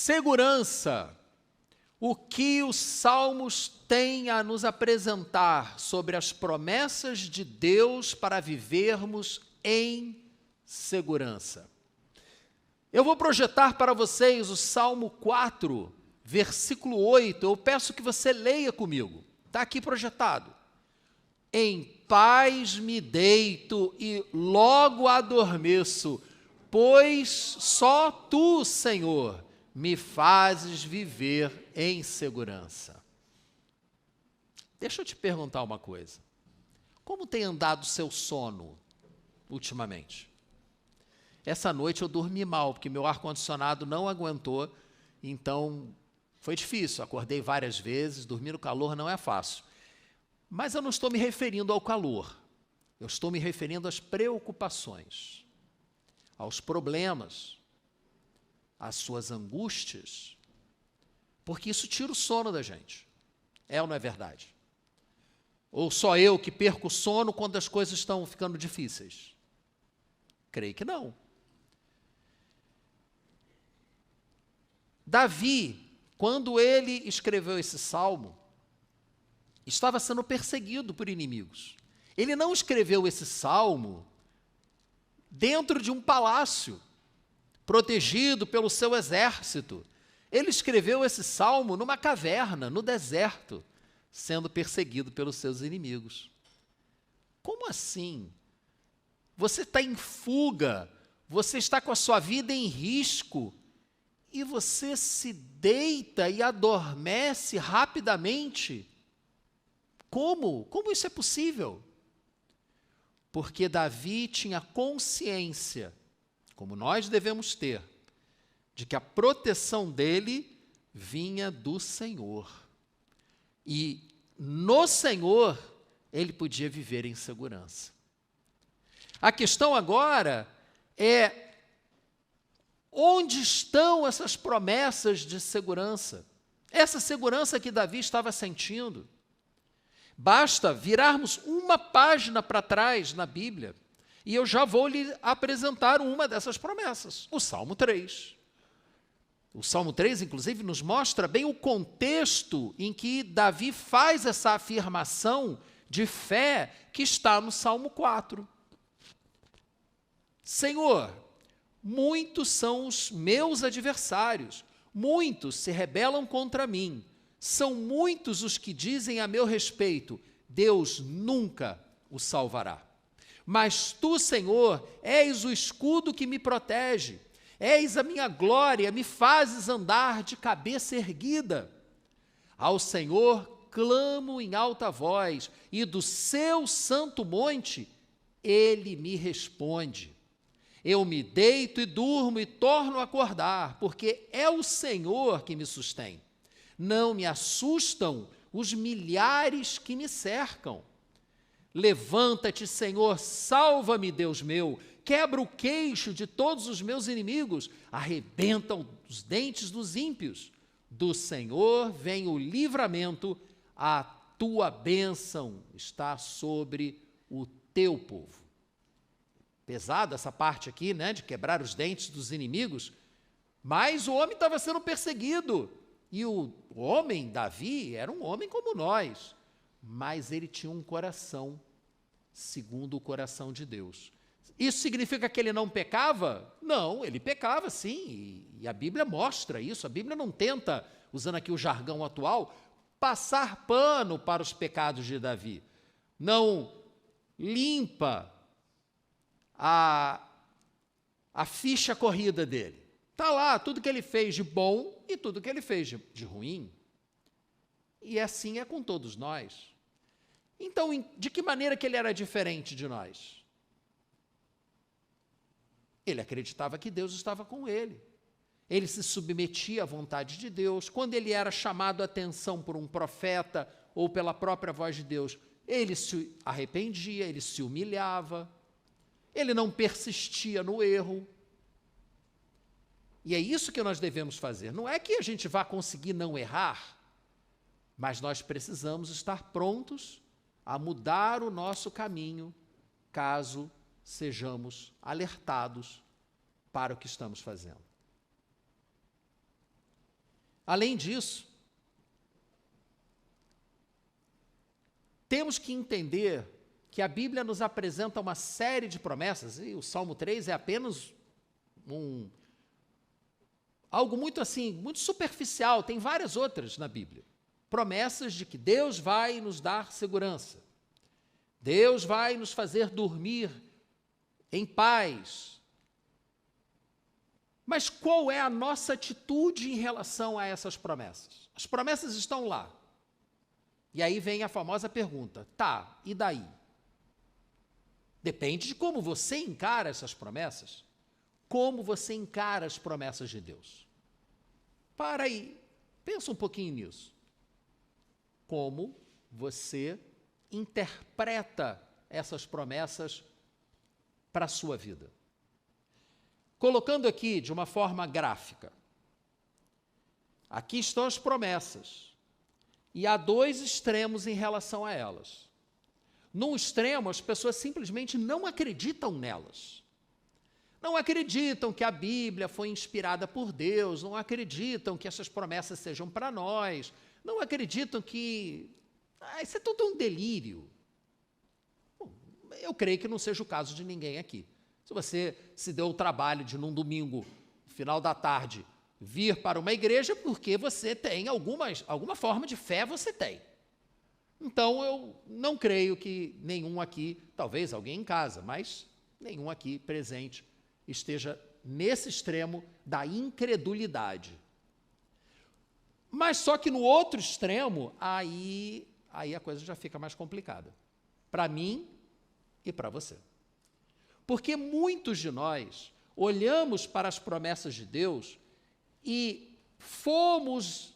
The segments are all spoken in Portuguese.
Segurança. O que os Salmos têm a nos apresentar sobre as promessas de Deus para vivermos em segurança. Eu vou projetar para vocês o Salmo 4, versículo 8. Eu peço que você leia comigo. Está aqui projetado. Em paz me deito e logo adormeço, pois só tu, Senhor, me fazes viver em segurança. Deixa eu te perguntar uma coisa. Como tem andado o seu sono ultimamente? Essa noite eu dormi mal, porque meu ar-condicionado não aguentou, então foi difícil. Acordei várias vezes, dormir no calor não é fácil. Mas eu não estou me referindo ao calor. Eu estou me referindo às preocupações, aos problemas, às suas angústias, porque isso tira o sono da gente. É ou não é verdade? Ou só eu que perco o sono quando as coisas estão ficando difíceis? Creio que não. Davi, quando ele escreveu esse salmo, estava sendo perseguido por inimigos. Ele não escreveu esse salmo dentro de um palácio, protegido pelo seu exército. Ele escreveu esse salmo numa caverna, no deserto, sendo perseguido pelos seus inimigos. Como assim? Você está em fuga, você está com a sua vida em risco, e você se deita e adormece rapidamente? Como? Como isso é possível? Porque Davi tinha consciência, como nós devemos ter, de que a proteção dele vinha do Senhor. E no Senhor ele podia viver em segurança. A questão agora é: onde estão essas promessas de segurança? Essa segurança que Davi estava sentindo. Basta virarmos uma página para trás na Bíblia, e eu já vou lhe apresentar uma dessas promessas, o Salmo 3. O Salmo 3, inclusive, nos mostra bem o contexto em que Davi faz essa afirmação de fé que está no Salmo 4. Senhor, muitos são os meus adversários, muitos se rebelam contra mim. São muitos os que dizem a meu respeito: Deus nunca o salvará. Mas tu, Senhor, és o escudo que me protege, és a minha glória, me fazes andar de cabeça erguida. Ao Senhor clamo em alta voz, e do seu santo monte ele me responde. Eu me deito e durmo e torno a acordar, porque é o Senhor que me sustém. Não me assustam os milhares que me cercam. Levanta-te, Senhor, salva-me, Deus meu. Quebra o queixo de todos os meus inimigos. Arrebenta os dentes dos ímpios. Do Senhor vem o livramento. A tua bênção está sobre o teu povo. Pesada essa parte aqui, né, de quebrar os dentes dos inimigos. Mas o homem estava sendo perseguido. E o homem, Davi, era um homem como nós, mas ele tinha um coração segundo o coração de Deus. Isso significa que ele não pecava? Não, ele pecava sim, e a Bíblia mostra isso. A Bíblia não tenta, usando aqui o jargão atual, passar pano para os pecados de Davi. Não limpa a ficha corrida dele. Está lá tudo que ele fez de bom e tudo que ele fez de ruim. E assim é com todos nós. Então, de que maneira que ele era diferente de nós? Ele acreditava que Deus estava com ele. Ele se submetia à vontade de Deus. Quando ele era chamado a atenção por um profeta ou pela própria voz de Deus, ele se arrependia, ele se humilhava, ele não persistia no erro. E é isso que nós devemos fazer. Não é que a gente vá conseguir não errar, mas nós precisamos estar prontos a mudar o nosso caminho, caso sejamos alertados para o que estamos fazendo. Além disso, temos que entender que a Bíblia nos apresenta uma série de promessas, e o Salmo 3 é apenas algo muito assim, muito superficial, tem várias outras na Bíblia. Promessas de que Deus vai nos dar segurança, Deus vai nos fazer dormir em paz. Mas qual é a nossa atitude em relação a essas promessas? As promessas estão lá. E aí vem a famosa pergunta, tá, e daí? Depende de como você encara essas promessas, como você encara as promessas de Deus. Para aí, pensa um pouquinho nisso. Como você interpreta essas promessas para a sua vida? Colocando aqui de uma forma gráfica, aqui estão as promessas, e há dois extremos em relação a elas. Num extremo, as pessoas simplesmente não acreditam nelas. Não acreditam que a Bíblia foi inspirada por Deus, não acreditam que essas promessas sejam para nós, não acreditam que isso é tudo um delírio. Bom, eu creio que não seja o caso de ninguém aqui. Se você se deu o trabalho de, num domingo, no final da tarde, vir para uma igreja, porque você tem alguma forma de fé, você tem. Então, eu não creio que nenhum aqui, talvez alguém em casa, mas nenhum aqui presente esteja nesse extremo da incredulidade. Mas só que no outro extremo, aí a coisa já fica mais complicada. Para mim e para você. Porque muitos de nós olhamos para as promessas de Deus e fomos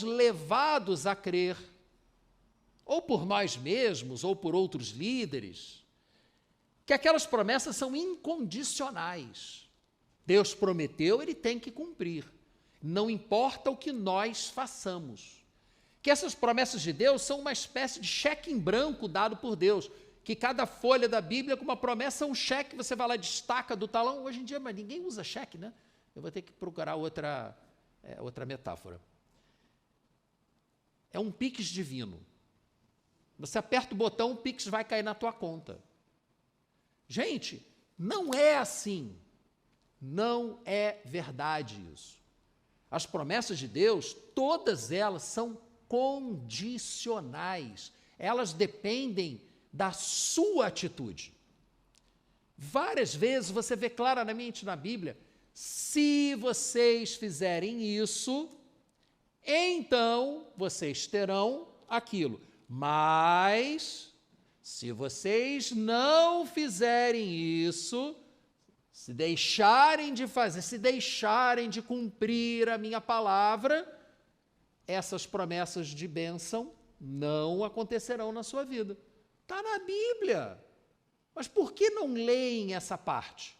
levados a crer, ou por nós mesmos, ou por outros líderes, que aquelas promessas são incondicionais. Deus prometeu, Ele tem que cumprir. Não importa o que nós façamos. Que essas promessas de Deus são uma espécie de cheque em branco dado por Deus, que cada folha da Bíblia com uma promessa é um cheque, você vai lá, destaca do talão. Hoje em dia, mas ninguém usa cheque, né? Eu vou ter que procurar outra metáfora. É um Pix divino. Você aperta o botão, o Pix vai cair na tua conta. Gente, não é assim. Não é verdade isso. As promessas de Deus, todas elas são condicionais. Elas dependem da sua atitude. Várias vezes você vê claramente na Bíblia, se vocês fizerem isso, então vocês terão aquilo. Mas, se vocês não fizerem isso, se deixarem de fazer, se deixarem de cumprir a minha palavra, essas promessas de bênção não acontecerão na sua vida. Está na Bíblia. Mas por que não leem essa parte?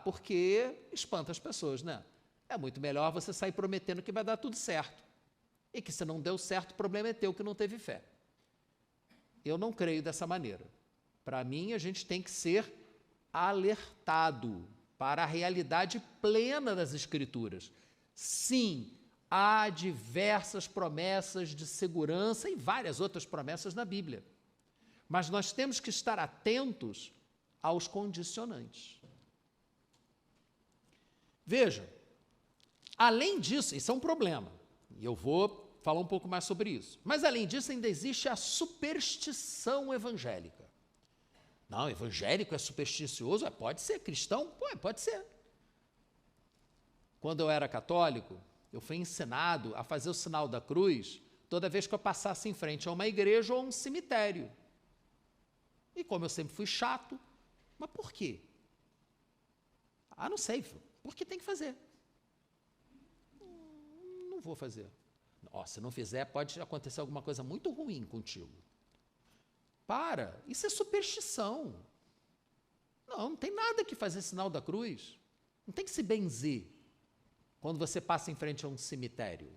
Porque espanta as pessoas, né? É muito melhor você sair prometendo que vai dar tudo certo. E que se não deu certo, o problema é teu que não teve fé. Eu não creio dessa maneira. Para mim, a gente tem que ser alertado para a realidade plena das Escrituras. Sim, há diversas promessas de segurança e várias outras promessas na Bíblia. Mas nós temos que estar atentos aos condicionantes. Veja, além disso, isso é um problema, e eu vou falar um pouco mais sobre isso, mas além disso ainda existe a superstição evangélica. Não, evangélico é supersticioso? Pode ser. Cristão? Pode ser. Quando eu era católico, eu fui ensinado a fazer o sinal da cruz toda vez que eu passasse em frente a uma igreja ou a um cemitério. E como eu sempre fui chato, mas por quê? Não sei, porque tem que fazer. Não vou fazer. Se não fizer, pode acontecer alguma coisa muito ruim contigo. Isso é superstição. Não tem nada que fazer sinal da cruz. Não tem que se benzer quando você passa em frente a um cemitério.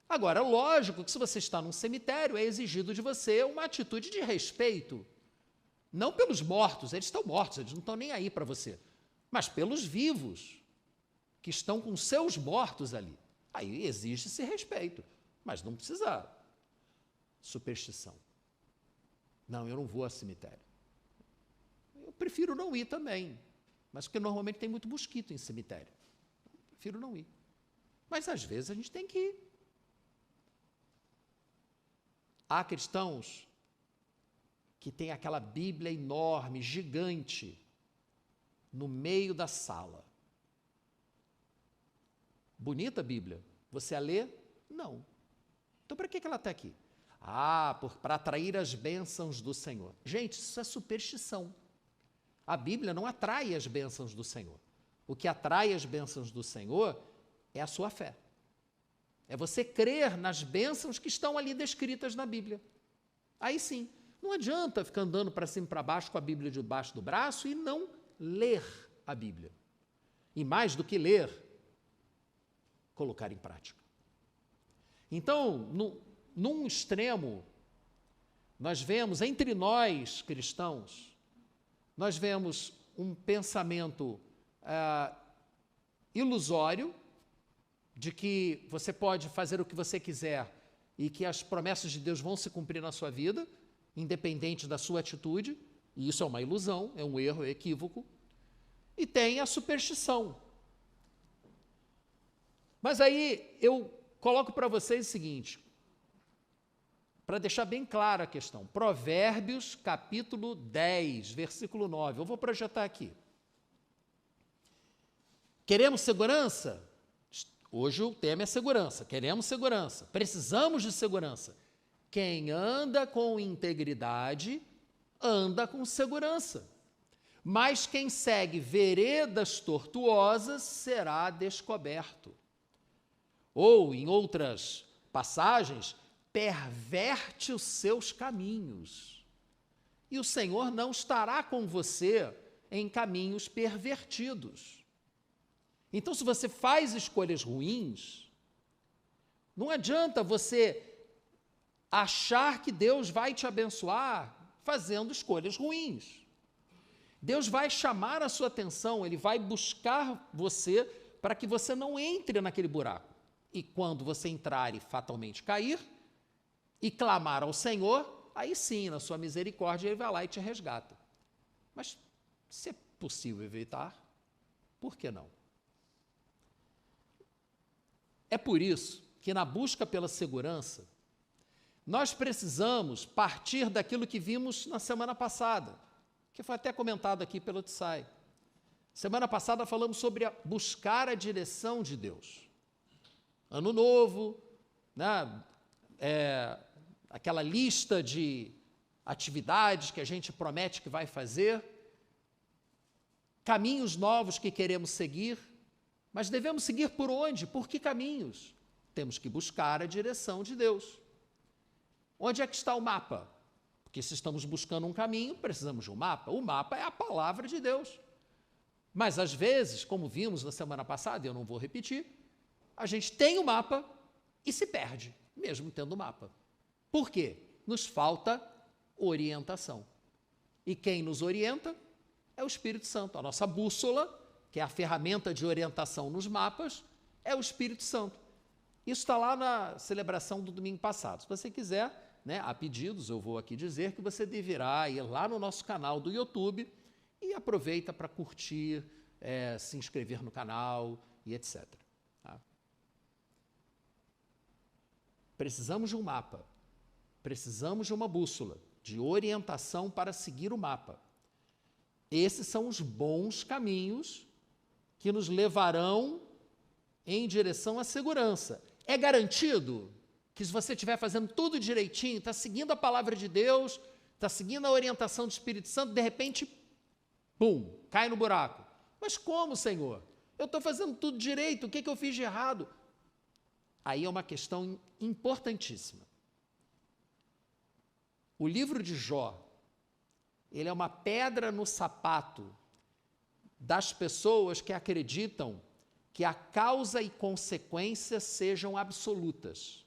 Agora, lógico que se você está num cemitério, é exigido de você uma atitude de respeito. Não pelos mortos, eles estão mortos, eles não estão nem aí para você, mas pelos vivos. que estão com seus mortos ali. Aí exige-se respeito, mas não precisa superstição. Não, eu não vou a cemitério. Eu prefiro não ir também, mas porque normalmente tem muito mosquito em cemitério. Eu prefiro não ir. Mas às vezes a gente tem que ir. Há cristãos que têm aquela Bíblia enorme, gigante, no meio da sala. Bonita a Bíblia. Você a lê? Não. Então, para que ela está aqui? Para atrair as bênçãos do Senhor. Gente, isso é superstição. A Bíblia não atrai as bênçãos do Senhor. O que atrai as bênçãos do Senhor é a sua fé. É você crer nas bênçãos que estão ali descritas na Bíblia. Aí sim, não adianta ficar andando para cima e para baixo com a Bíblia debaixo do braço e não ler a Bíblia. E mais do que ler, colocar em prática. Então, num extremo, nós vemos, entre nós cristãos, nós vemos um pensamento ilusório, de que você pode fazer o que você quiser e que as promessas de Deus vão se cumprir na sua vida, independente da sua atitude, e isso é uma ilusão, é um erro, é equívoco. E tem a superstição. Mas aí eu coloco para vocês o seguinte, para deixar bem clara a questão. Provérbios, capítulo 10, versículo 9. Eu vou projetar aqui. Queremos segurança? Hoje o tema é segurança. Queremos segurança. Precisamos de segurança. Quem anda com integridade, anda com segurança. Mas quem segue veredas tortuosas será descoberto. Ou, em outras passagens, perverte os seus caminhos. E o Senhor não estará com você em caminhos pervertidos. Então, se você faz escolhas ruins, não adianta você achar que Deus vai te abençoar fazendo escolhas ruins. Deus vai chamar a sua atenção, Ele vai buscar você para que você não entre naquele buraco. E quando você entrar e fatalmente cair, e clamar ao Senhor, aí sim, na sua misericórdia, Ele vai lá e te resgata. Mas, se é possível evitar, por que não? É por isso que, na busca pela segurança, nós precisamos partir daquilo que vimos na semana passada, que foi até comentado aqui pelo Tsai. Semana passada falamos sobre buscar a direção de Deus. Ano novo, né? Aquela lista de atividades que a gente promete que vai fazer, caminhos novos que queremos seguir, mas devemos seguir por onde? Por que caminhos? Temos que buscar a direção de Deus. Onde é que está o mapa? Porque se estamos buscando um caminho, precisamos de um mapa. O mapa é a palavra de Deus. Mas às vezes, como vimos na semana passada, e eu não vou repetir, a gente tem o mapa e se perde, mesmo tendo o mapa. Por quê? Nos falta orientação. E quem nos orienta é o Espírito Santo. A nossa bússola, que é a ferramenta de orientação nos mapas, é o Espírito Santo. Isso está lá na celebração do domingo passado. Se você quiser, né, a pedidos, eu vou aqui dizer que você deverá ir lá no nosso canal do YouTube e aproveita para curtir, se inscrever no canal e etc. Tá? Precisamos de um mapa, precisamos de uma bússola, de orientação para seguir o mapa. Esses são os bons caminhos que nos levarão em direção à segurança. É garantido que se você estiver fazendo tudo direitinho, está seguindo a palavra de Deus, está seguindo a orientação do Espírito Santo, de repente, pum, cai no buraco. Mas como, Senhor? Eu estou fazendo tudo direito, o que eu fiz de errado? Aí é uma questão importantíssima. O livro de Jó, ele é uma pedra no sapato das pessoas que acreditam que a causa e consequência sejam absolutas.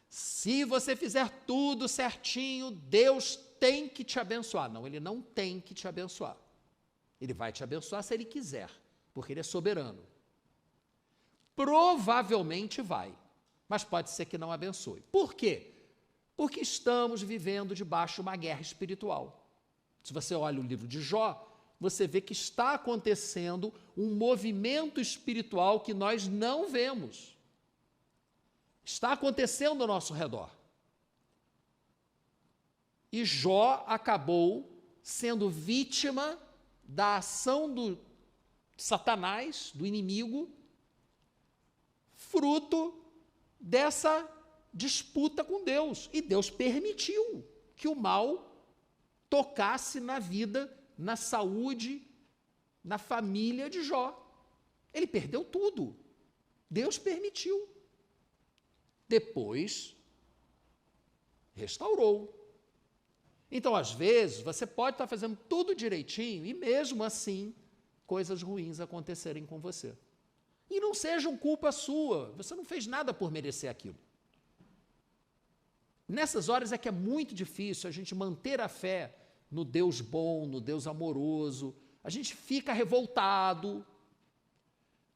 Se você fizer tudo certinho, Deus tem que te abençoar. Não, Ele não tem que te abençoar. Ele vai te abençoar se Ele quiser, porque Ele é soberano. Provavelmente vai, mas pode ser que não abençoe. Por quê? Porque estamos vivendo debaixo de uma guerra espiritual. Se você olha o livro de Jó, você vê que está acontecendo um movimento espiritual que nós não vemos. Está acontecendo ao nosso redor. E Jó acabou sendo vítima da ação do Satanás, do inimigo, fruto dessa disputa com Deus. E Deus permitiu que o mal tocasse na vida, na saúde, na família de Jó. Ele perdeu tudo. Deus permitiu. Depois, restaurou. Então, às vezes, você pode estar fazendo tudo direitinho e, mesmo assim, coisas ruins acontecerem com você. E não sejam culpa sua, você não fez nada por merecer aquilo. Nessas horas é que é muito difícil a gente manter a fé no Deus bom, no Deus amoroso. A gente fica revoltado.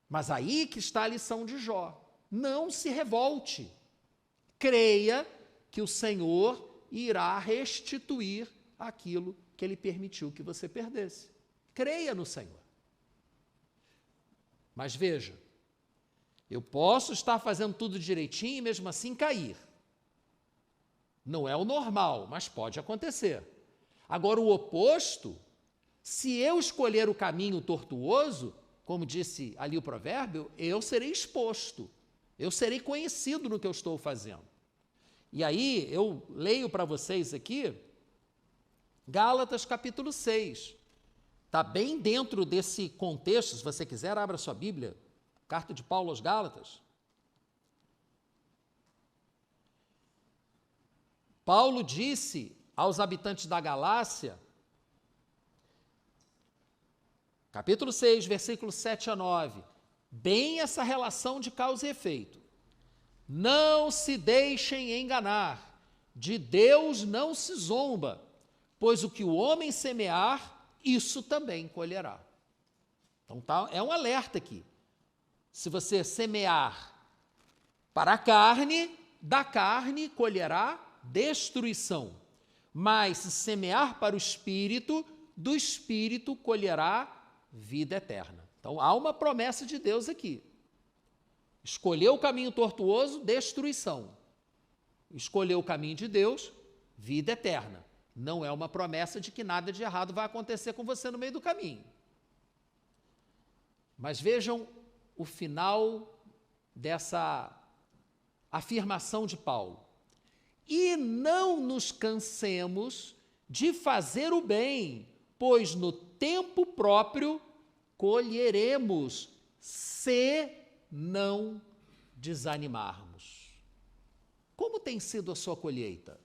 Mas aí que está a lição de Jó. Não se revolte. Creia que o Senhor irá restituir aquilo que Ele permitiu que você perdesse. Creia no Senhor. Mas veja, eu posso estar fazendo tudo direitinho e mesmo assim cair. Não é o normal, mas pode acontecer. Agora, o oposto, se eu escolher o caminho tortuoso, como disse ali o provérbio, eu serei exposto, eu serei conhecido no que eu estou fazendo. E aí, eu leio para vocês aqui, Gálatas capítulo 6. Está bem dentro desse contexto, se você quiser, abra sua Bíblia, carta de Paulo aos Gálatas. Paulo disse aos habitantes da Galácia, capítulo 6, versículos 7 a 9, bem essa relação de causa e efeito. Não se deixem enganar, de Deus não se zomba, pois o que o homem semear, isso também colherá. Então é um alerta aqui. Se você semear para a carne, da carne colherá destruição. Mas se semear para o Espírito, do Espírito colherá vida eterna. Então há uma promessa de Deus aqui. Escolheu o caminho tortuoso, destruição. Escolheu o caminho de Deus, vida eterna. Não é uma promessa de que nada de errado vai acontecer com você no meio do caminho. Mas vejam o final dessa afirmação de Paulo. E não nos cansemos de fazer o bem, pois no tempo próprio colheremos, se não desanimarmos. Como tem sido a sua colheita?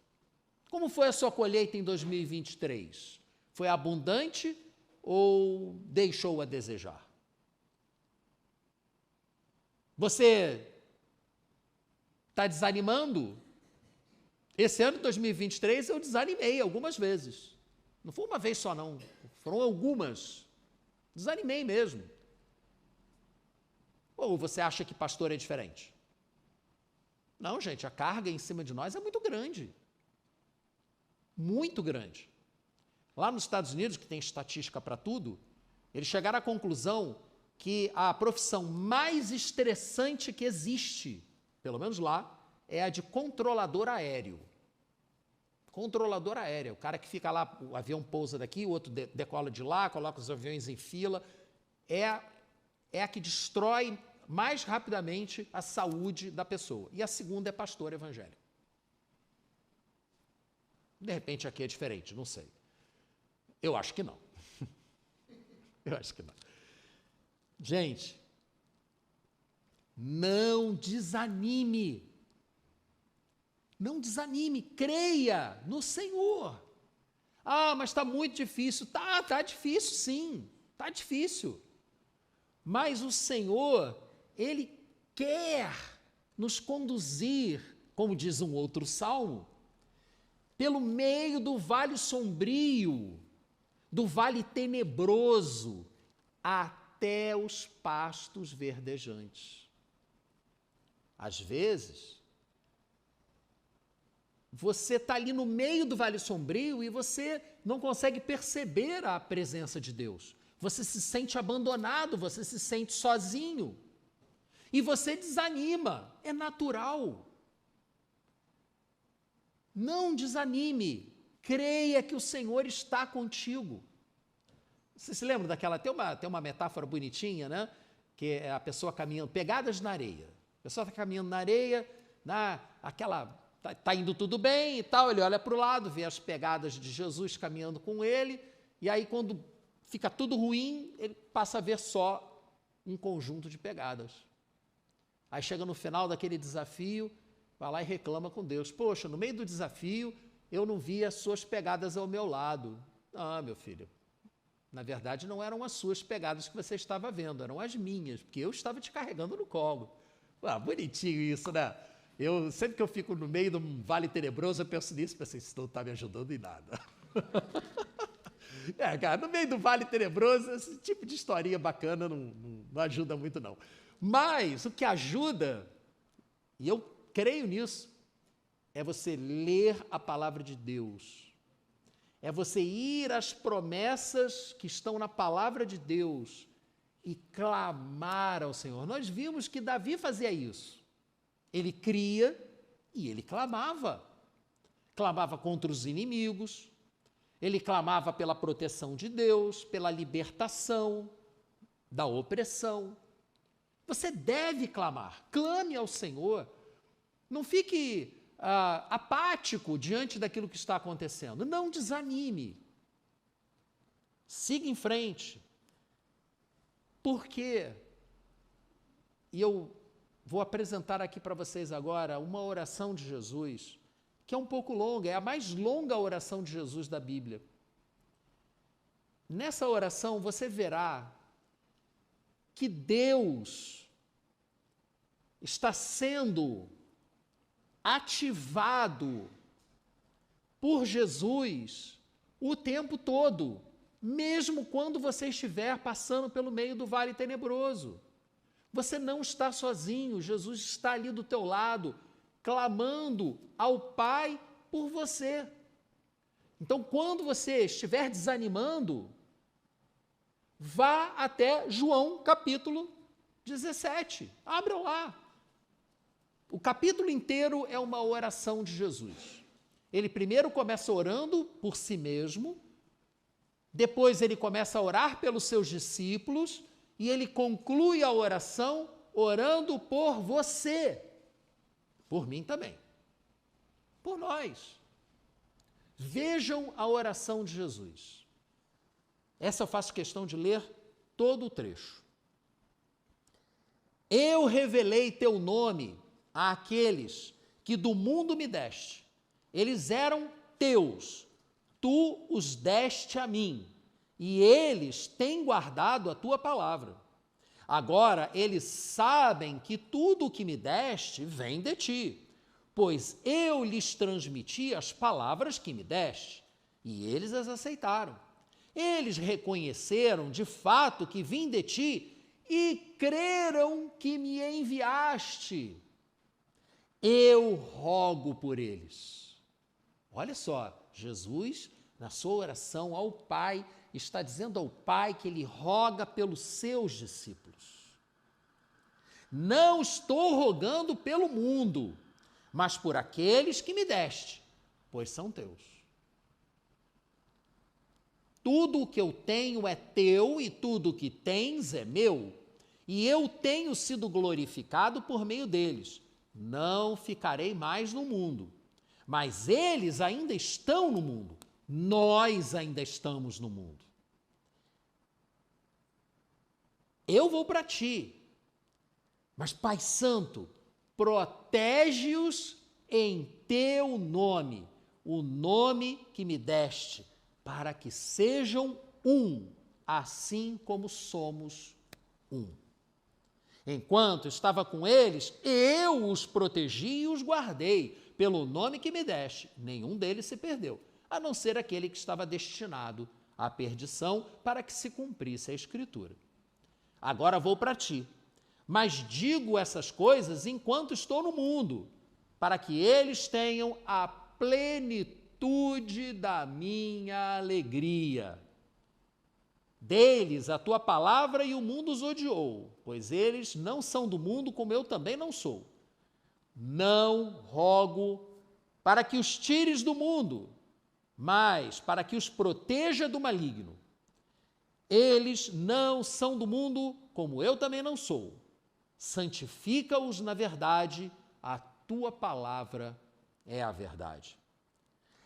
Como foi a sua colheita em 2023? Foi abundante ou deixou a desejar? Você está desanimando? Esse ano de 2023 eu desanimei algumas vezes. Não foi uma vez só não, foram algumas. Desanimei mesmo. Ou você acha que pastor é diferente? Não, gente, a carga em cima de nós é muito grande. Muito grande. Lá nos Estados Unidos, que tem estatística para tudo, eles chegaram à conclusão que a profissão mais estressante que existe, pelo menos lá, é a de controlador aéreo. Controlador aéreo, o cara que fica lá, o avião pousa daqui, o outro decola de lá, coloca os aviões em fila, é a que destrói mais rapidamente a saúde da pessoa. E a segunda é pastor evangélico. De repente aqui é diferente, não sei. Eu acho que não. Eu acho que não. Gente, não desanime. Não desanime, creia no Senhor. Ah, mas está muito difícil. Tá difícil sim, está difícil. Mas o Senhor, Ele quer nos conduzir, como diz um outro salmo, pelo meio do vale sombrio, do vale tenebroso, até os pastos verdejantes. Às vezes, você está ali no meio do vale sombrio e você não consegue perceber a presença de Deus. Você se sente abandonado, você se sente sozinho. E você desanima, é natural. Não desanime, creia que o Senhor está contigo. Você se lembra daquela, tem uma metáfora bonitinha, né? Que é a pessoa caminhando, pegadas na areia. A pessoa está caminhando na areia, tá indo tudo bem e tal, ele olha para o lado, vê as pegadas de Jesus caminhando com ele, e aí quando fica tudo ruim, ele passa a ver só um conjunto de pegadas. Aí chega no final daquele desafio, vai lá e reclama com Deus. Poxa, no meio do desafio, eu não vi as suas pegadas ao meu lado. Ah, meu filho, na verdade não eram as suas pegadas que você estava vendo, eram as minhas, porque eu estava te carregando no colo. Ah, bonitinho isso, né? Sempre que eu fico no meio de um vale tenebroso, eu penso nisso, pensei, isso não está me ajudando em nada. Cara, no meio do vale tenebroso, esse tipo de historinha bacana não ajuda muito, não. Mas o que ajuda, e eu creio nisso, é você ler a palavra de Deus. É você ir às promessas que estão na palavra de Deus e clamar ao Senhor. Nós vimos que Davi fazia isso. Ele cria e ele clamava. Clamava contra os inimigos, ele clamava pela proteção de Deus, pela libertação da opressão. Você deve clamar, clame ao Senhor. Não fique apático diante daquilo que está acontecendo. Não desanime. Siga em frente. Por quê? E eu vou apresentar aqui para vocês agora uma oração de Jesus, que é um pouco longa, é a mais longa oração de Jesus da Bíblia. Nessa oração você verá que Deus está sendo ativado por Jesus o tempo todo, mesmo quando você estiver passando pelo meio do vale tenebroso. Você não está sozinho, Jesus está ali do teu lado, clamando ao Pai por você. Então, quando você estiver desanimando, vá até João capítulo 17. Abra lá. O capítulo inteiro é uma oração de Jesus. Ele primeiro começa orando por si mesmo, depois ele começa a orar pelos seus discípulos e ele conclui a oração orando por você, por mim também, por nós. Vejam a oração de Jesus. Essa eu faço questão de ler todo o trecho. Eu revelei teu nome àqueles que do mundo me deste. Eles eram teus, tu os deste a mim, e eles têm guardado a tua palavra. Agora eles sabem que tudo o que me deste vem de ti, pois eu lhes transmiti as palavras que me deste, e eles as aceitaram. Eles reconheceram de fato que vim de ti e creram que me enviaste. Eu rogo por eles. Olha só, Jesus, na sua oração ao Pai, está dizendo ao Pai que ele roga pelos seus discípulos. Não estou rogando pelo mundo, mas por aqueles que me deste, pois são teus. Tudo o que eu tenho é teu e tudo o que tens é meu, e eu tenho sido glorificado por meio deles. Não ficarei mais no mundo, mas eles ainda estão no mundo, nós ainda estamos no mundo. Eu vou para ti, mas Pai Santo, protege-os em teu nome, o nome que me deste, para que sejam um, assim como somos um. Enquanto estava com eles, eu os protegi e os guardei, pelo nome que me deste. Nenhum deles se perdeu, a não ser aquele que estava destinado à perdição, para que se cumprisse a Escritura. Agora vou para ti, Mas digo essas coisas enquanto estou no mundo, para que eles tenham a plenitude da minha alegria. Deles a tua palavra e o mundo os odiou, pois eles não são do mundo, como eu também não sou. Não rogo para que os tires do mundo, mas para que os proteja do maligno. Eles não são do mundo, como eu também não sou. Santifica-os na verdade, a tua palavra é a verdade.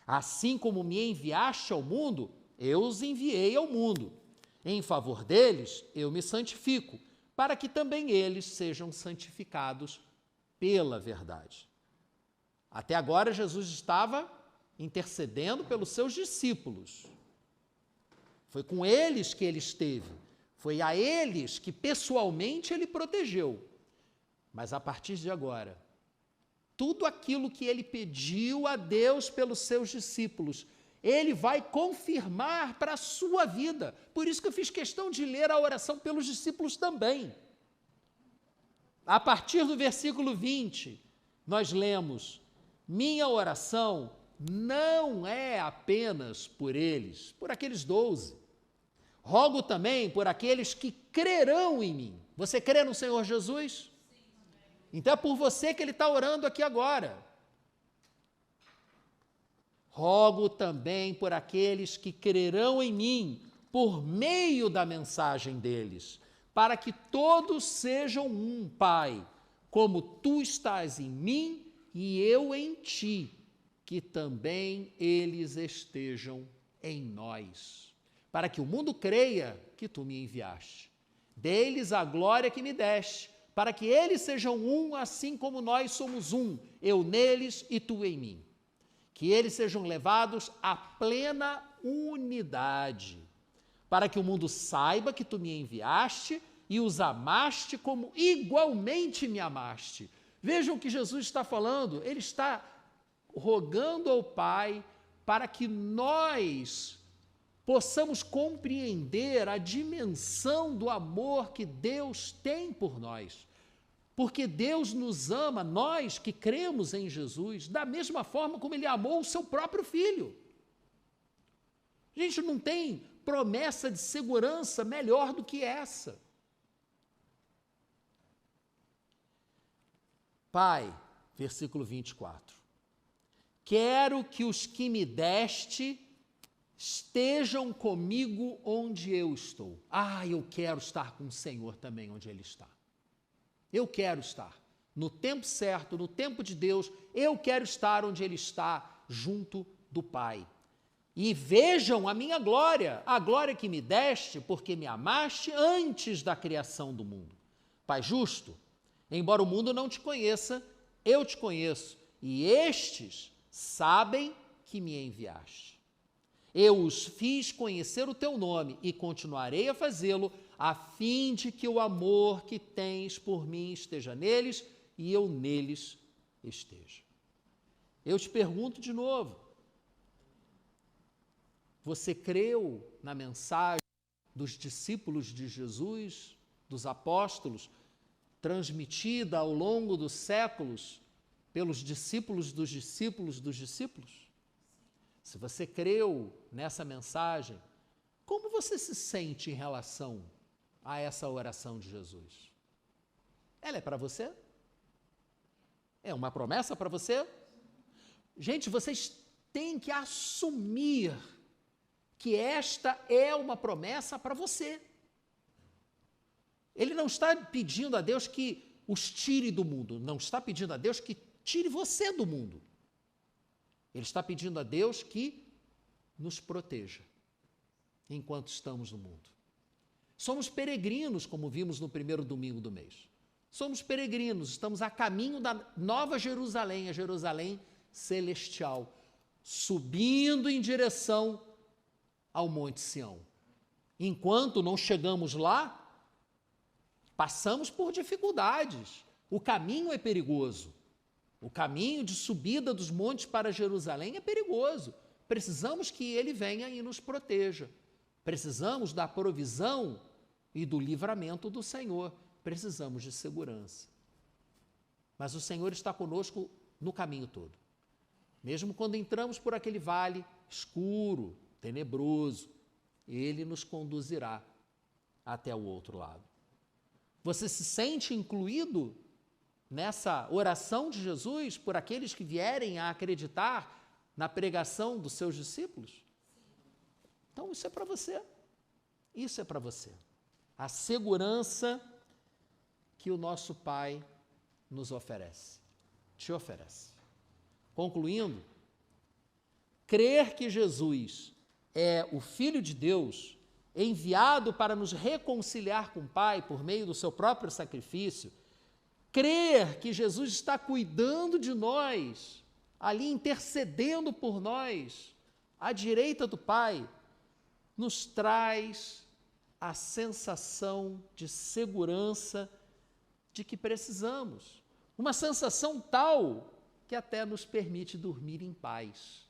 Assim como me enviaste ao mundo, eu os enviei ao mundo. Em favor deles, eu me santifico, para que também eles sejam santificados pela verdade. Até agora, Jesus estava intercedendo pelos seus discípulos. Foi com eles que ele esteve. Foi a eles que pessoalmente ele protegeu. Mas a partir de agora, tudo aquilo que ele pediu a Deus pelos seus discípulos, ele vai confirmar para a sua vida. Por isso que eu fiz questão de ler a oração pelos discípulos também. A partir do versículo 20, nós lemos: minha oração não é apenas por eles, por aqueles 12. Rogo também por aqueles que crerão em mim. Você crê no Senhor Jesus? Então é por você que ele está orando aqui agora. Rogo também por aqueles que crerão em mim, por meio da mensagem deles, para que todos sejam um, Pai, como tu estás em mim e eu em ti, que também eles estejam em nós, para que o mundo creia que tu me enviaste. Dê-lhes a glória que me deste, para que eles sejam um, assim como nós somos um, eu neles e tu em mim. Que eles sejam levados à plena unidade, para que o mundo saiba que tu me enviaste e os amaste como igualmente me amaste. Vejam o que Jesus está falando, ele está rogando ao Pai para que nós possamos compreender a dimensão do amor que Deus tem por nós. Porque Deus nos ama, nós que cremos em Jesus, da mesma forma como Ele amou o seu próprio Filho. A gente não tem promessa de segurança melhor do que essa. Pai, versículo 24, quero que os que me deste estejam comigo onde eu estou. Eu quero estar com o Senhor também onde Ele está. Eu quero estar no tempo certo, no tempo de Deus, eu quero estar onde Ele está, junto do Pai. E vejam a minha glória, a glória que me deste, porque me amaste antes da criação do mundo. Pai justo, embora o mundo não te conheça, eu te conheço, e estes sabem que me enviaste. Eu os fiz conhecer o teu nome e continuarei a fazê-lo, a fim de que o amor que tens por mim esteja neles e eu neles esteja. Eu te pergunto de novo, você creu na mensagem dos discípulos de Jesus, dos apóstolos, transmitida ao longo dos séculos pelos discípulos dos discípulos dos discípulos? Se você creu nessa mensagem, como você se sente em relação a essa oração de Jesus? Ela é para você? É uma promessa para você? Gente, vocês têm que assumir que esta é uma promessa para você. Ele não está pedindo a Deus que os tire do mundo, não está pedindo a Deus que tire você do mundo. Ele está pedindo a Deus que nos proteja enquanto estamos no mundo. Somos peregrinos, como vimos no primeiro domingo do mês. Somos peregrinos, estamos a caminho da Nova Jerusalém, a Jerusalém celestial, subindo em direção ao Monte Sião. Enquanto não chegamos lá, passamos por dificuldades. O caminho é perigoso. O caminho de subida dos montes para Jerusalém é perigoso. Precisamos que Ele venha e nos proteja. Precisamos da provisão e do livramento do Senhor. precisamos de segurança. Mas o Senhor está conosco no caminho todo. Mesmo quando entramos por aquele vale escuro, tenebroso, Ele nos conduzirá até o outro lado. Você se sente incluído nessa oração de Jesus por aqueles que vierem a acreditar na pregação dos seus discípulos? Então, isso é para você. Isso é para você. A segurança que o nosso Pai nos oferece, te oferece. Concluindo, crer que Jesus é o Filho de Deus, enviado para nos reconciliar com o Pai por meio do seu próprio sacrifício, crer que Jesus está cuidando de nós, ali intercedendo por nós, à direita do Pai, nos traz a sensação de segurança de que precisamos. Uma sensação tal que até nos permite dormir em paz,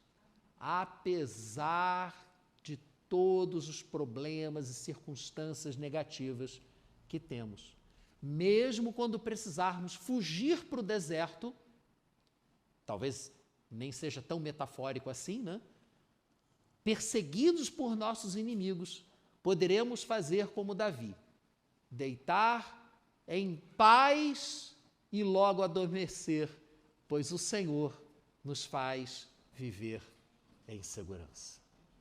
apesar de todos os problemas e circunstâncias negativas que temos. Mesmo quando precisarmos fugir para o deserto, talvez nem seja tão metafórico assim, né? Perseguidos por nossos inimigos, poderemos fazer como Davi, deitar em paz e logo adormecer, pois o Senhor nos faz viver em segurança.